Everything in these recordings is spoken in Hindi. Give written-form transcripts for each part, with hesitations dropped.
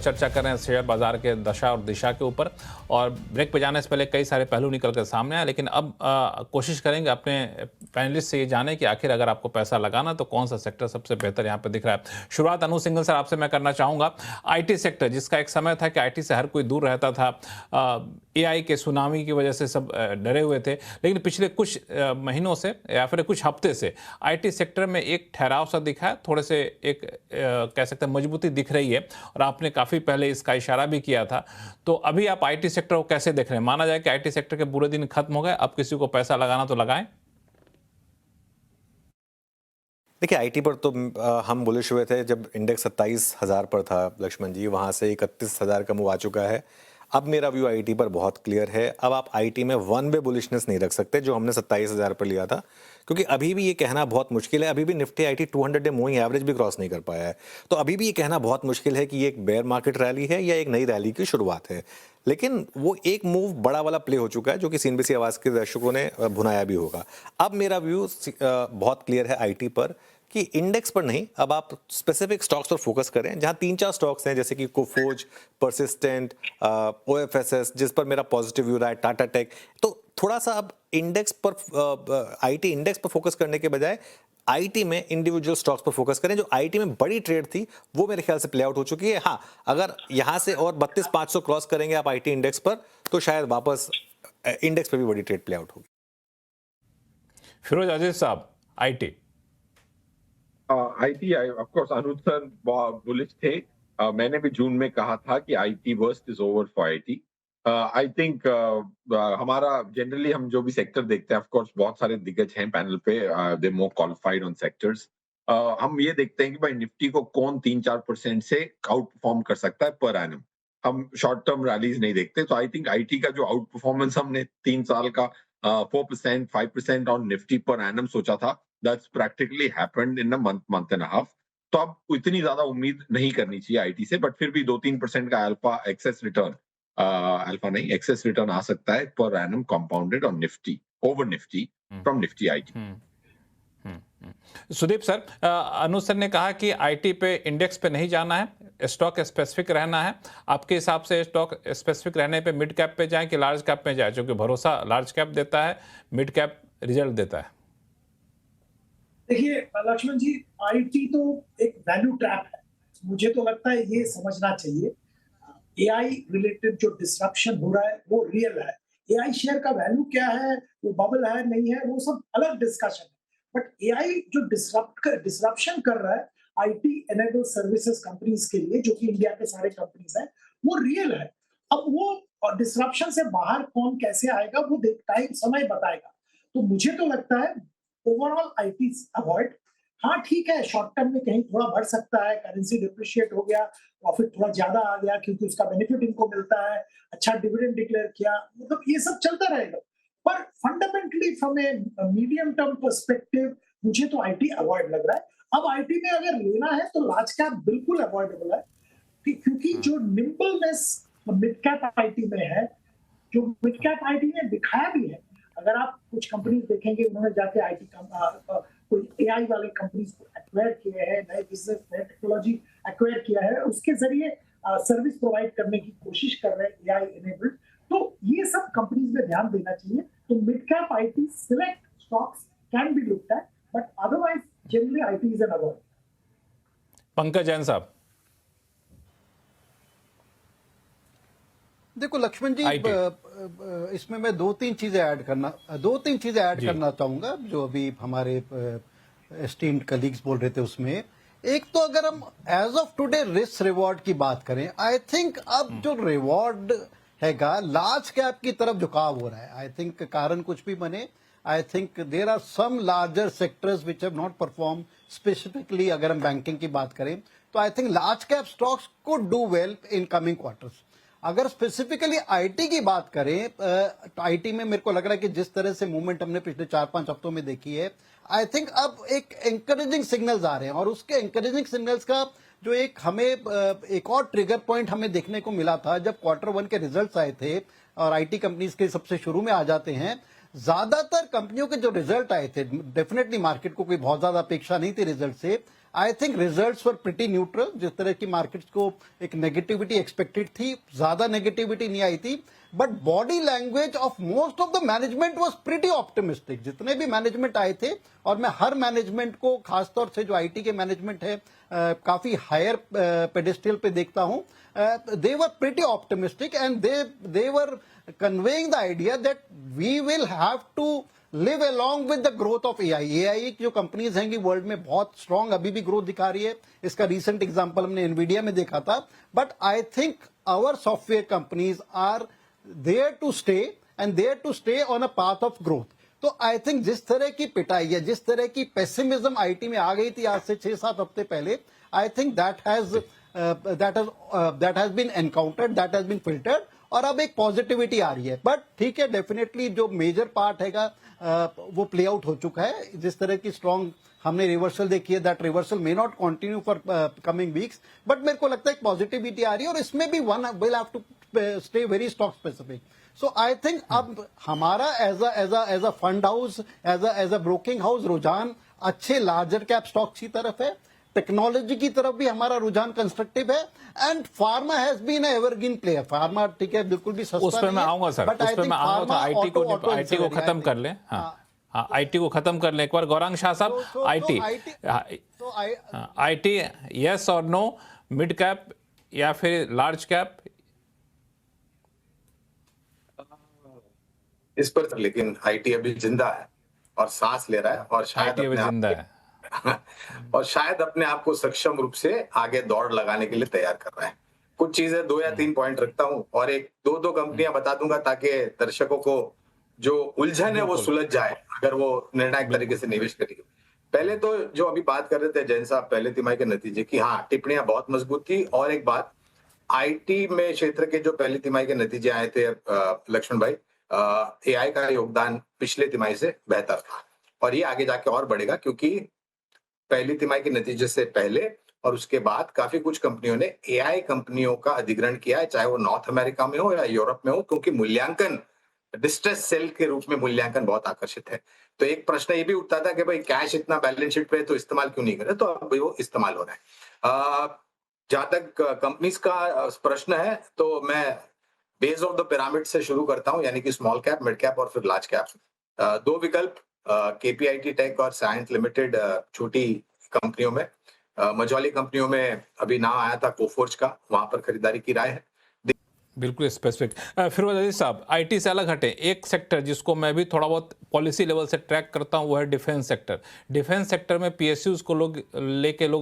चर्चा कर रहे हैं शेयर बाजार के दशा और दिशा के ऊपर। और ब्रेक पे जाने से पहले कई सारे पहलू निकल कर सामने आए, लेकिन अब कोशिश करेंगे अपने पैनलिस्ट से ये जाने कि आखिर अगर आपको पैसा लगाना तो कौन सा सेक्टर सबसे बेहतर यहाँ पे दिख रहा है। शुरुआत अनु सिंघल सर आपसे मैं करना चाहूँगा। आईटी सेक्टर, जिसका एक समय था कि आईटी से हर कोई दूर रहता था, एआई के सुनामी की वजह से सब डरे हुए थे, लेकिन पिछले कुछ महीनों से या फिर कुछ हफ्ते से आईटी सेक्टर में एक ठहराव सा दिखा है, थोड़े से एक कह सकते हैं मजबूती दिख रही है। और आपने काफ़ी पहले इसका इशारा भी किया था। तो अभी आप आईटी सेक्टर को कैसे देख रहे हैं? माना जाए कि आईटी सेक्टर के बुरे दिन खत्म हो गए, अब किसी को पैसा लगाना तो लगाएं। देखिए, आईटी पर तो हम बुलिश हुए थे जब इंडेक्स 27,000 पर था लक्ष्मण जी, वहाँ से 31,000 का मूव आ चुका है। अब मेरा व्यू आईटी पर बहुत क्लियर है। अब आप आईटी में वन वे बुलिशनेस नहीं रख सकते जो हमने 27,000 पर लिया था, क्योंकि अभी भी ये कहना बहुत मुश्किल है। अभी भी Nifty IT 200 day moving average भी क्रॉस नहीं कर पाया है, तो अभी भी ये कहना बहुत मुश्किल है कि ये एक बेयर मार्केट रैली है या एक नई रैली की शुरुआत है। लेकिन वो एक मूव बड़ा वाला प्ले हो चुका है जो कि सीएनबीसी आवाज के दर्शकों ने भुनाया भी होगा। अब मेरा व्यू बहुत क्लियर है आईटी पर कि इंडेक्स पर नहीं, अब आप स्पेसिफिक स्टॉक्स पर फोकस करें, जहां 3-4 स्टॉक्स हैं जैसे कि कोफोर्ज, परसिस्टेंट, ओएफएसएस, जिस पर मेरा पॉजिटिव व्यू रहा है, टाटा टेक। तो थोड़ा सा अब इंडेक्स पर आईटी इंडेक्स पर फोकस करने के बजाय आईटी में इंडिविजुअल स्टॉक्स पर फोकस करें। जो आईटी में बड़ी ट्रेड थी वो मेरे ख्याल से प्ले आउट हो चुकी है। हाँ, अगर यहां से और 32,500 क्रॉस करेंगे आप आईटी इंडेक्स पर, तो शायद वापस इंडेक्स पर भी बड़ी ट्रेड प्ले आउट होगी। फिरोज अजीज साहब, IT IT of course Anuj sir bullish थे। मैंने भी जून में कहा था कि IT worst is over for IT. I think हमारा जनरली हम जो भी सेक्टर देखते हैं, ऑफ कोर्स बहुत सारे दिग्गज हैं पैनल पे, दे मोर क्वालिफाइड ऑन सेक्टर्स। हम ये देखते हैं कि भाई निफ्टी को कौन 3-4% से आउट परफॉर्म कर सकता है पर एनम। हम शॉर्ट टर्म रैलीज नहीं देखते। तो आई थिंक आईटी का जो आउट परफॉर्मेंस हमने 3 साल का 4%, 5% ऑन निफ्टी पर एनम सोचा था, that's practically happened in a month and half. तो अब इतनी ज्यादा उम्मीद नहीं करनी चाहिए आईटी से, बट फिर भी 2-3% का अल्फा एक्सेस रिटर्न, अल्फा नहीं एक्सेस रिटर्न आ सकता है per annum compounded on Nifty, over Nifty, from Nifty IT. Sudeep sir, Anuj sir ने कहा कि आईटी पे इंडेक्स पे नहीं जाना है, स्टॉक स्पेसिफिक रहना है। आपके हिसाब से स्टॉक स्पेसिफिक रहने पे मिड कैप पे जाएं कि लार्ज कैप पे जाएं? क्योंकि भरोसा लार्ज कैप देता है, मिड कैप रिजल्ट देता है। देखिए लक्ष्मण जी, आईटी तो एक वैल्यू ट्रैप है। मुझे तो लगता है ये समझना चाहिए। एआई रिलेटेड जो डिस्रप्शन हो रहा है वो रियल है। एआई शेयर का वैल्यू क्या है, वो बबल है नहीं है, वो सब अलग डिस्कशन है। बट एआई जो डिसरप्शन कर रहा है आईटी एनेबल सर्विसेज कंपनीज के लिए, जो कि इंडिया के सारे कंपनीज हैं, वो रियल है। अब वो डिसरप्शन से बाहर कौन कैसे आएगा वो टाइम समय बताएगा। तो मुझे तो लगता है ओवरऑल आईटी अवॉइड। हाँ ठीक है, शॉर्ट टर्म में कहीं थोड़ा बढ़ सकता है, करेंसी डिप्रिशिएट हो गया, प्रॉफिट थोड़ा ज्यादा आ गया क्योंकि उसका बेनिफिट इनको मिलता है, अच्छा डिविडेंड डिक्लेयर किया, मतलब ये सब चलता रहेगा। पर fundamentally from a medium term perspective मुझे तो आईटी अवॉइड लग रहा है। अब आईटी में अगर लेना है तो लार्ज कैप बिल्कुल अवॉइडेबल है, क्योंकि जो निम्बलनेस मिड कैप आईटी में है, जो मिड कैप आईटी ने दिखाया भी है। अगर आप कुछ कंपनीज देखेंगे, उन्होंने जाके आईटी कोई एआई वाले कंपनीज को एक्वायर किए हैं, नए बिजनेस नए टेक्नोलॉजी एक्वायर किया है, उसके जरिए सर्विस प्रोवाइड करने की कोशिश कर रहे हैं एआई एनेबल्ड। तो ये सब कंपनीज में ध्यान देना चाहिए। तो mid cap IT select stocks can be looked at, but otherwise generally IT is an avoid. Pankaj Jain साहब, देखो लक्ष्मण जी, इसमें मैं दो तीन चीजें ऐड करना चाहूंगा जो अभी हमारे एस्टीम्ड कलीग्स बोल रहे थे उसमें। एक तो अगर हम as of today risk reward की बात करें, आई थिंक अब जो रिवॉर्ड हैगा लार्ज कैप की तरफ झुकाव हो रहा है। आई थिंक कारण कुछ भी बने, I think there are some larger sectors which have not perform specifically. अगर हम बैंकिंग की बात करें तो I think large cap stocks could do well in coming quarters. अगर स्पेसिफिकली आईटी की बात करें तो आईटी में मेरे को लग रहा है कि जिस तरह से मूवमेंट हमने पिछले 4-5 हफ्तों में देखी है, आई थिंक अब एक एंकरेजिंग सिग्नल्स आ रहे हैं। और उसके एंकरेजिंग सिग्नल्स का जो एक हमें एक और ट्रिगर पॉइंट हमें देखने को मिला था जब Q1 के रिजल्ट्स आए थे, और आईटी कंपनीज के सबसे शुरू में आ जाते हैं। ज्यादातर कंपनियों के जो रिजल्ट आए थे, डेफिनेटली मार्केट को कोई बहुत ज्यादा अपेक्षा नहीं थी रिजल्ट से, I think results were pretty neutral. जिस तरह की मार्केट्स को एक नेगेटिविटी एक्सपेक्टेड थी, ज्यादा नेगेटिविटी नहीं आई थी, but body language of most of the management was pretty optimistic. जितने भी मैनेजमेंट आए थे, और मैं हर मैनेजमेंट को खासतौर से जो आईटी के मैनेजमेंट है काफी हायर पेडेस्टल पे देखता हूं, they were pretty optimistic and they were conveying the idea that we will have to live along with the growth of AI। AI की जो कंपनीज हैं वर्ल्ड में बहुत स्ट्रांग अभी भी ग्रोथ दिखा रही है। इसका रीसेंट एग्जांपल हमने एनवीडिया में देखा था। But I think our software companies are there to stay and there to stay on a path of growth. तो आई थिंक जिस तरह की पिटाई या जिस तरह की पेसिमिज्म आईटी में आ गई थी आज से 6-7 हफ्ते पहले, I think that has been encountered, that has been filtered, और अब एक पॉजिटिविटी आ रही है। बट ठीक है, डेफिनेटली जो मेजर पार्ट हैगा वो प्ले आउट हो चुका है। जिस तरह की स्ट्रॉन्ग हमने रिवर्सल देखी है, that reversal may not continue for coming weeks, but मेरे को लगता है एक पॉजिटिविटी आ रही है, और इसमें भी one will have to stay very stock specific. So I think अब हमारा as a fund house, as a broking house रुझान अच्छे लार्जर कैप स्टॉक्स की तरफ है। टेक्नोलॉजी की तरफ भी हमारा रुझान कंस्ट्रक्टिव है, and pharma has been evergreen player. Pharma ठीक है, बिल्कुल भी सस्ता उस पर मैं आऊंगा सर, उस पर मैं आऊंगा। तो आईटी को खत्म कर लें। हाँ, आईटी को खत्म कर लें एक बार। गौरांग शाह साहब, आईटी यस और नो, मिड कैप या फिर लार्ज कैप? इस पर लेकिन आईटी अभी जिंदा है और सांस ले रहा है, और शायद अभी जिंदा है और शायद अपने आप को सक्षम रूप से आगे दौड़ लगाने के लिए तैयार कर रहा है। कुछ चीजें 2 या 3 पॉइंट रखता हूं, और एक दो कंपनियां बता दूंगा ताकि दर्शकों को जो उलझन है वो सुलझ जाए अगर वो निर्णायक तरीके से निवेश करेंगे। पहले तो जो अभी बात कर रहे थे जैन साहब पहले तिमाही के नतीजे की, हाँ टिप्पणियां बहुत मजबूत थी। और एक बात, आईटी में क्षेत्र के जो पहली तिमाही के नतीजे आए थे लक्ष्मण भाई, एआई का योगदान पिछले तिमाही से बेहतर था, और ये आगे जाके और बढ़ेगा, क्योंकि पहली तिमाही के नतीजे से पहले और उसके बाद काफी कुछ कंपनियों ने एआई कंपनियों का अधिग्रहण किया है, चाहे वो नॉर्थ अमेरिका में हो या यूरोप में हो, क्योंकि मूल्यांकन डिस्ट्रेस सेल के रूप में मूल्यांकन बहुत आकर्षित है। तो एक प्रश्न ये भी उठता था कि भाई कैश इतना बैलेंस शीट पे तो इस्तेमाल क्यों नहीं करे, तो अब वो इस्तेमाल हो रहा है। जहां तक कंपनीज का प्रश्न है, तो मैं बेस ऑफ द पिरामिड से शुरू करता हूं, यानी कि स्मॉल कैप, मिड कैप और फिर लार्ज कैप। 2 विकल्प, केपीआईटी टेक और साइंस लिमिटेड छोटी कंपनियों में। मझौली कंपनियों में अभी नाम आया था कोफोर्ज का, वहां पर खरीदारी की राय है। बिल्कुल स्पेसिफिक। फिरोज अजीज साहब, आईटी से अलग हटें, एक सेक्टर जिसको मैं भी थोड़ा बहुत पॉलिसी लेवल से ट्रैक करता हूं वो है डिफेंस सेक्टर। डिफेंस सेक्टर में पीएसयूज को लोग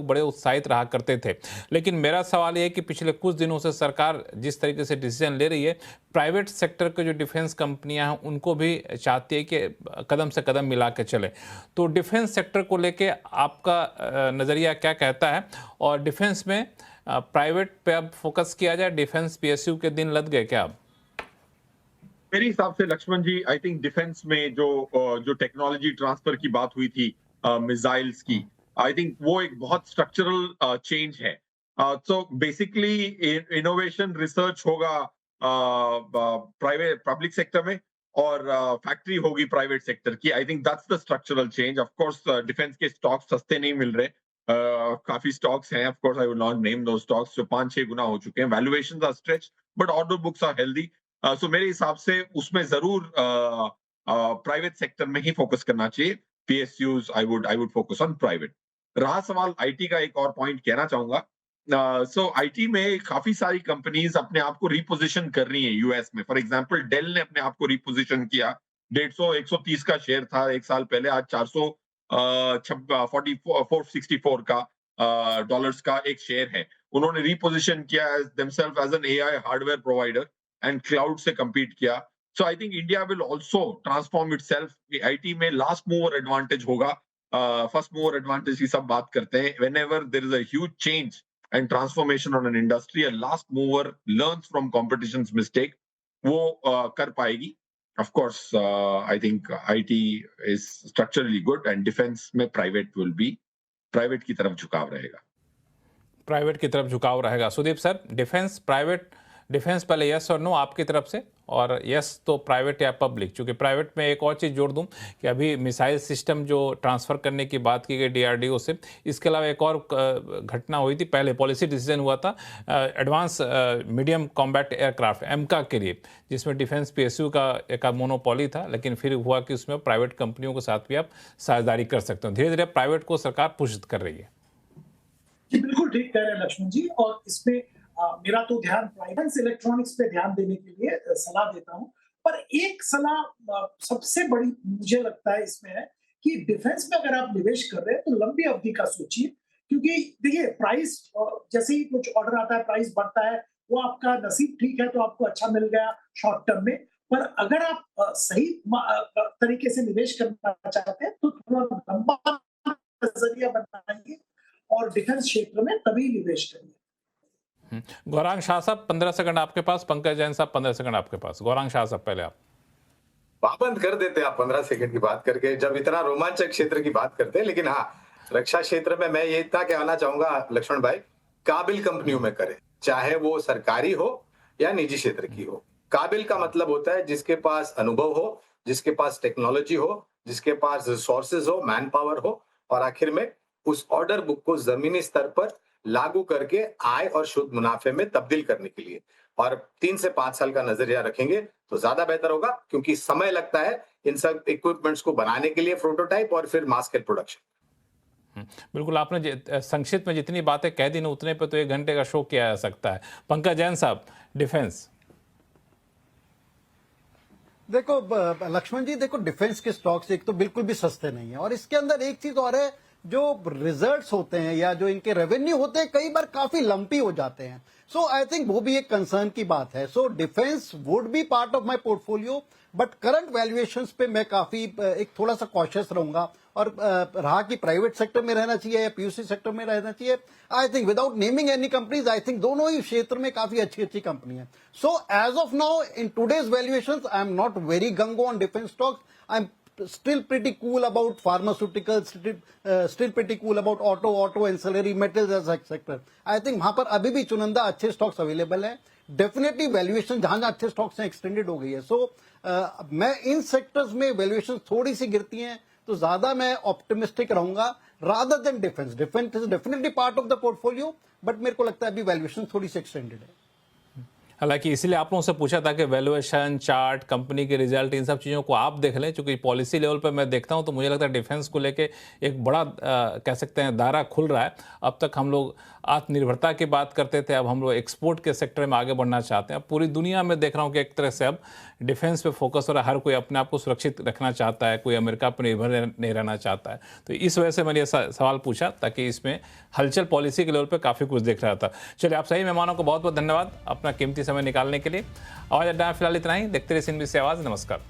बड़े उत्साहित रहा करते थे, लेकिन मेरा सवाल ये है कि पिछले कुछ दिनों से सरकार जिस तरीके से डिसीजन ले रही है, प्राइवेट सेक्टर के जो डिफेंस कंपनियां हैं उनको भी चाहती है कि कदम से कदम मिला के चले। तो डिफेंस सेक्टर को लेके आपका नज़रिया क्या कहता है, और डिफेंस में प्राइवेट पे अब फोकस किया जाए? डिफेंस पीएसयू के दिन लग गए क्या अब? मेरे हिसाब से लक्ष्मण जी, आई थिंक डिफेंस में जो टेक्नोलॉजी ट्रांसफर की बात हुई थी, मिसाइल्स की, आई थिंक वो एक बहुत स्ट्रक्चरल चेंज है। सो बेसिकली इनोवेशन रिसर्च होगा प्राइवेट पब्लिक सेक्टर में, और फैक्ट्री होगी प्राइवेट सेक्टर की। I think that's the structural change. Of course defence के स्टॉक्स सस्ते नहीं मिल रहे, काफी स्टॉक्स हैं, of course I will not name those stocks, जो 5-6 गुना हो चुके हैं। Valuations are stretched but order books are healthy. So मेरे हिसाब से उसमें जरूर प्राइवेट सेक्टर में ही फोकस करना चाहिए। PSUs I would focus on private. रहा सवाल आईटी का, एक और पॉइंट कहना चाहूंगा। सो आईटी में काफी सारी कंपनीज अपने आप को रिपोजिशन कर रही हैं यूएस में। फॉर एग्जांपल डेल ने अपने आप को रिपोजिशन किया। 150-130 का शेयर था एक साल पहले, आज 464 का डॉलर्स का एक शेयर है। उन्होंने रिपोजिशन किया themselves as an AI hardware provider and cloud से compete किया। सो I think India will also transform itself. IT में लास्ट मूवर एडवांटेज होगा, फर्स्ट मूवर एडवांटेज की सब बात करते हैं। Whenever there is a huge change and transformation on an industry, a last mover learns from competitions mistake, वो कर पाएगी। Of course, I think IT is structurally good, and defense में प्राइवेट की तरफ झुकाव रहेगा। प्राइवेट की तरफ झुकाव रहेगा। Sudeep sir, defence private, defence पहले यस और नो आपकी तरफ से, और यस तो प्राइवेट या पब्लिक। चूँकि प्राइवेट में एक और चीज़ जोड़ दूँ कि अभी मिसाइल सिस्टम जो ट्रांसफ़र करने की बात की गई DRDO से, इसके अलावा एक और घटना हुई थी, पहले पॉलिसी डिसीजन हुआ था एडवांस मीडियम कॉम्बैट एयरक्राफ्ट एमका के लिए, जिसमें डिफेंस PSU का एक मोनोपोली था, लेकिन फिर हुआ कि उसमें प्राइवेट कंपनियों के साथ भी आप साझेदारी कर सकते हो। धीरे धीरे प्राइवेट को सरकार पुश कर रही है। जी बिल्कुल ठीक कह रहे हैं लक्ष्मण जी, और इसमें मेरा तो ध्यान प्राइवेट इलेक्ट्रॉनिक्स पे ध्यान देने के लिए सलाह देता हूं। पर एक सलाह सबसे बड़ी मुझे लगता है इसमें है कि डिफेंस में अगर आप निवेश कर रहे हैं तो लंबी अवधि का सोचिए, क्योंकि देखिए प्राइस जैसे ही कुछ ऑर्डर आता है प्राइस बढ़ता है, वो आपका नसीब ठीक है तो आपको अच्छा मिल गया शॉर्ट टर्म में। पर अगर आप सही तरीके से निवेश करना चाहते हैं तो थोड़ा लंबा नजरिया बनाइए और डिफेंस क्षेत्र में तभी निवेश करिए। गौरांग शाह साहब 15 सेकंड आपके पास, पंकज जैन साहब 15 सेकंड आपके पास। गौरांग शाह साहब पहले आप। पाबंद कर देते आप 15 सेकंड की बात करके, जब इतना रोमांचक क्षेत्र की बात करते हैं। लेकिन हाँ, रक्षा क्षेत्र में मैं ये इतना कहना चाहूंगा लक्ष्मण भाई, काबिल कंपनियों में करें, चाहे वो सरकारी हो या निजी क्षेत्र की हो। काबिल का मतलब होता है जिसके पास अनुभव हो, जिसके पास टेक्नोलॉजी हो, जिसके पास रिसोर्सेज हो, मैन पावर हो, और आखिर में उस ऑर्डर बुक को जमीनी स्तर पर लागू करके आय और शुद्ध मुनाफे में तब्दील करने के लिए। और 3 से 5 साल का नजरिया रखेंगे तो ज्यादा बेहतर होगा, क्योंकि समय लगता है इन सब इक्विपमेंट्स को बनाने के लिए, प्रोटोटाइप और फिर मास स्केल प्रोडक्शन। बिल्कुल, आपने संक्षिप्त में जितनी बातें कह दी ना, उतने पे तो 1 घंटे का शो किया जा सकता है। पंकज जैन साहब, डिफेंस। देखो लक्ष्मण जी, देखो डिफेंस के स्टॉक्स एक तो बिल्कुल भी सस्ते नहीं है, और इसके अंदर एक चीज और है, जो रिजल्ट्स होते हैं या जो इनके रेवेन्यू होते हैं कई बार काफी लंपी हो जाते हैं। सो आई थिंक वो भी एक कंसर्न की बात है। So defence would be part of my portfolio, but current valuations पे मैं काफी एक थोड़ा सा कॉशियस रहूंगा। और रहा कि प्राइवेट सेक्टर में रहना चाहिए या PUC सेक्टर में रहना चाहिए, I think without naming any companies, I think दोनों ही क्षेत्र में काफी अच्छी अच्छी कंपनी है। So as of now in today's valuations I am not very gung ho on defence stocks. I am still pretty cool about pharmaceuticals, still pretty cool about auto ancillary metals as a sector. I think वहां पर अभी भी चुनिंदा अच्छे स्टॉक्स अवेलेबल हैं। डेफिनेटली वैल्यूएशन जहां जहां अच्छे स्टॉक्स हैं एक्सटेंडेड हो गई है। सो मैं इन सेक्टर्स में वैल्यूएशन थोड़ी सी गिरती हैं तो ज्यादा मैं ऑप्टिमिस्टिक रहूंगा rather than defence. Defence is definitely part of the portfolio, but मेरे को लगता है अभी वैल्यूएशन थोड़ी सी एक्सटेंडेड है। हालांकि इसीलिए आप लोगों से पूछा था कि वैल्यूएशन चार्ट, कंपनी के रिजल्ट, इन सब चीज़ों को आप देख लें, क्योंकि पॉलिसी लेवल पर मैं देखता हूं तो मुझे लगता है डिफेंस को लेके एक बड़ा कह सकते हैं दायरा खुल रहा है। अब तक हम लोग आत्मनिर्भरता की बात करते थे, अब हम लोग एक्सपोर्ट के सेक्टर में आगे बढ़ना चाहते हैं। अब पूरी दुनिया में देख रहा हूँ कि एक तरह से अब डिफेंस पे फोकस हो रहा है, हर कोई अपने आप को सुरक्षित रखना चाहता है, कोई अमेरिका पर निर्भर नहीं रहना चाहता है। तो इस वजह से मैंने ये सवाल पूछा, ताकि इसमें हलचल पॉलिसी के लेवल पर काफ़ी कुछ दिख रहा था। चलिए, आप सही मेहमानों को बहुत बहुत धन्यवाद अपना कीमती समय निकालने के लिए। आवाज़ अड्डा फिलहाल इतना ही। देखते रहिए CNBC आवाज़। नमस्कार।